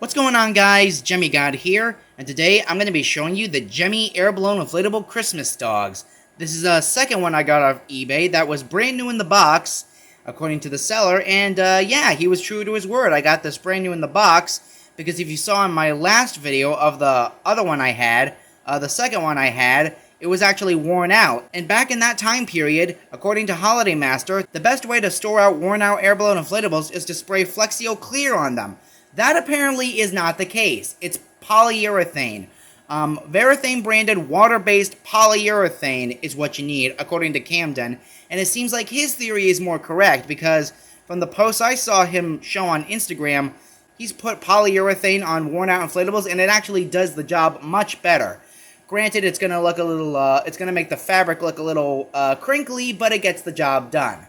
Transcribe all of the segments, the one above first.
What's going on, guys? Gemmy God here, and today I'm going to be showing you the Gemmy Airblown Inflatable Christmas Dogs. This is a second one I got off eBay that was brand new in the box, according to the seller, and yeah, he was true to his word. I got this brand new in the box, because if you saw in my last video of the other one I had, the second one I had, it was actually worn out. And back in that time period, according to Holiday Master, the best way to store out worn out Airblown inflatables is to spray Flexio Clear on them. That apparently is not the case. It's polyurethane. Varathane branded water-based polyurethane is what you need, according to Camden. And it seems like his theory is more correct, because from the posts I saw him show on Instagram, he's put polyurethane on worn-out inflatables, and it actually does the job much better. Granted, it's gonna look a little, it's gonna make the fabric look a little crinkly, but it gets the job done.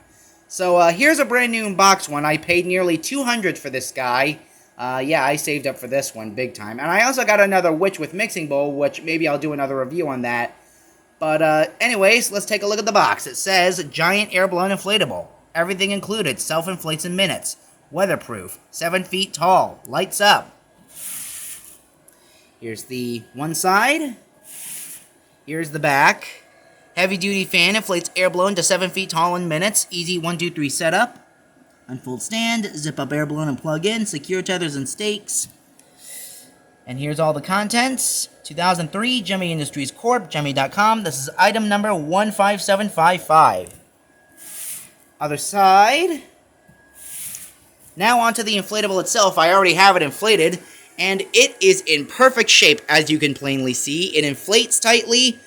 So here's a brand new box one. I paid nearly $200 for this guy. Yeah, I saved up for this one big time. And I also got another Witch with Mixing Bowl, which maybe I'll do another review on that. But anyways, let's take a look at the box. It says, Giant Airblown Inflatable. Everything included. Self-inflates in minutes. Weatherproof. 7 feet tall. Lights up. Here's the one side. Here's the back. Heavy-duty fan inflates Airblown to 7 feet tall in minutes. Easy 1, 2, 3 setup. Unfold stand, zip up Airblown and plug in, secure tethers and stakes. And here's all the contents. 2003, Gemmy Industries Corp., Gemmy.com. This is item number 15755. Other side. Now onto the inflatable itself. I already have it inflated, and it is in perfect shape, as you can plainly see. It inflates tightly.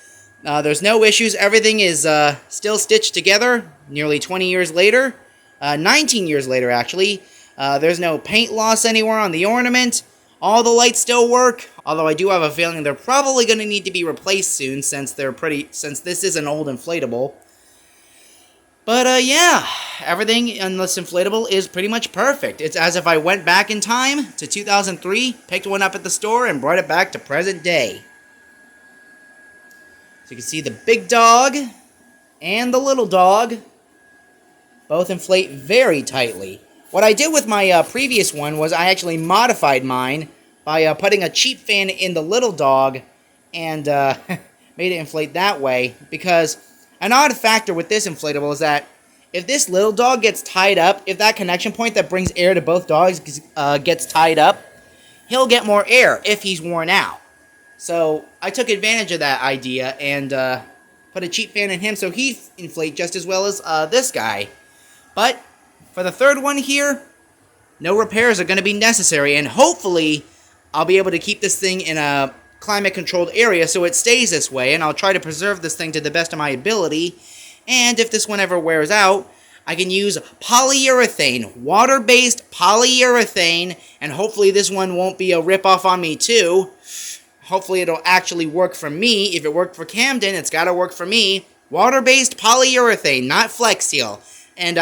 There's no issues. Everything is still stitched together nearly 20 years later. 19 years later, actually. There's no paint loss anywhere on the ornament. All the lights still work, although I do have a feeling they're probably going to need to be replaced soon, since this is an old inflatable. But yeah, everything in this inflatable is pretty much perfect. It's as if I went back in time to 2003, picked one up at the store, and brought it back to present day. So you can see the big dog and the little dog both inflate very tightly. What I did with my previous one was I actually modified mine by putting a cheap fan in the little dog and made it inflate that way. Because an odd factor with this inflatable is that if this little dog gets tied up, if that connection point that brings air to both dogs gets tied up, he'll get more air if he's worn out. So I took advantage of that idea and put a cheap fan in him so he inflate just as well as this guy. But for the third one here, no repairs are going to be necessary, and hopefully I'll be able to keep this thing in a climate-controlled area so it stays this way, and I'll try to preserve this thing to the best of my ability. And if this one ever wears out, I can use polyurethane, water-based polyurethane, and hopefully this one won't be a rip-off on me too. Hopefully it'll actually work for me. If it worked for Camden, it's got to work for me. Water-based polyurethane, not Flex Seal. And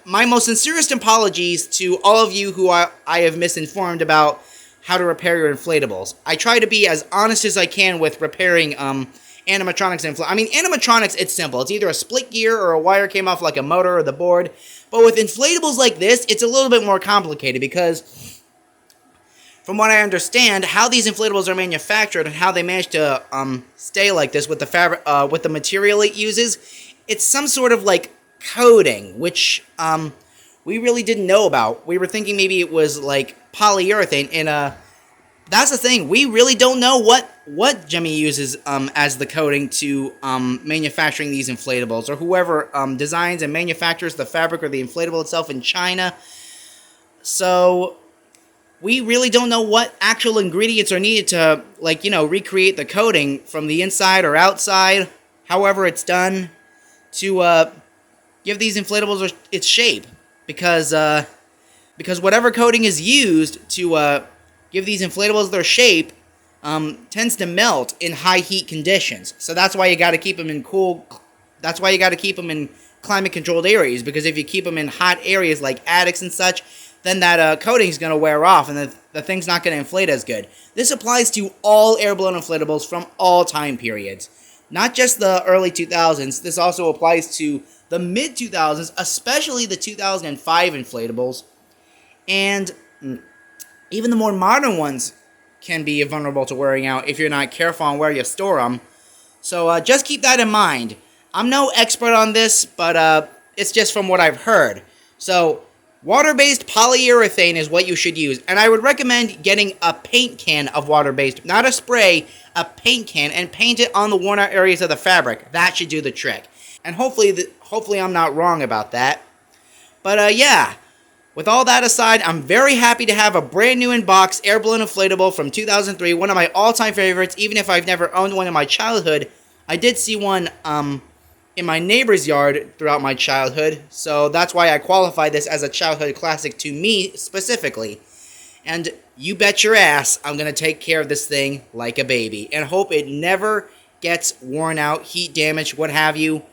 my most sincerest apologies to all of you who I have misinformed about how to repair your inflatables. I try to be as honest as I can with repairing animatronics and I mean, animatronics, it's simple. It's either a split gear or a wire came off like a motor or the board. But with inflatables like this, it's a little bit more complicated because, from what I understand, how these inflatables are manufactured and how they manage to stay like this with the fabric, with the material it uses, it's some sort of like coating, which we really didn't know about. We were thinking maybe it was like polyurethane, and that's the thing. We really don't know what Gemmy uses as the coating to manufacturing these inflatables, or whoever designs and manufactures the fabric or the inflatable itself in China. So we really don't know what actual ingredients are needed to, like, recreate the coating from the inside or outside, however it's done, to give these inflatables its shape, because whatever coating is used to give these inflatables their shape tends to melt in high heat conditions. So that's why you got to keep them in cool. That's why you got to keep them in climate controlled areas, because if you keep them in hot areas like attics and such, then that coating is going to wear off and the thing's not going to inflate as good. This applies to all Airblown inflatables from all time periods, not just the early 2000s. This also applies to the mid-2000s, especially the 2005 inflatables. And Even the more modern ones can be vulnerable to wearing out if you're not careful on where you store them. So just keep that in mind. I'm no expert on this, but it's just from what I've heard. So water-based polyurethane is what you should use. And I would recommend getting a paint can of water-based, not a spray, a paint can, and paint it on the worn-out areas of the fabric. That should do the trick. And hopefully I'm not wrong about that. But yeah, with all that aside, I'm very happy to have a brand new in-box Airblown inflatable from 2003, one of my all-time favorites. Even if I've never owned one in my childhood, I did see one in my neighbor's yard throughout my childhood, so that's why I qualify this as a childhood classic to me specifically. And you bet your ass I'm going to take care of this thing like a baby and hope it never gets worn out, heat damage, what have you.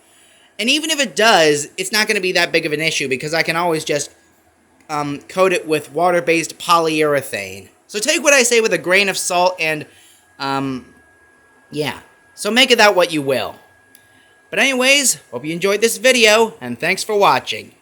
And even if it does, it's not going to be that big of an issue because I can always just coat it with water-based polyurethane. So take what I say with a grain of salt and, yeah. So make of that what you will. But anyways, hope you enjoyed this video, and thanks for watching.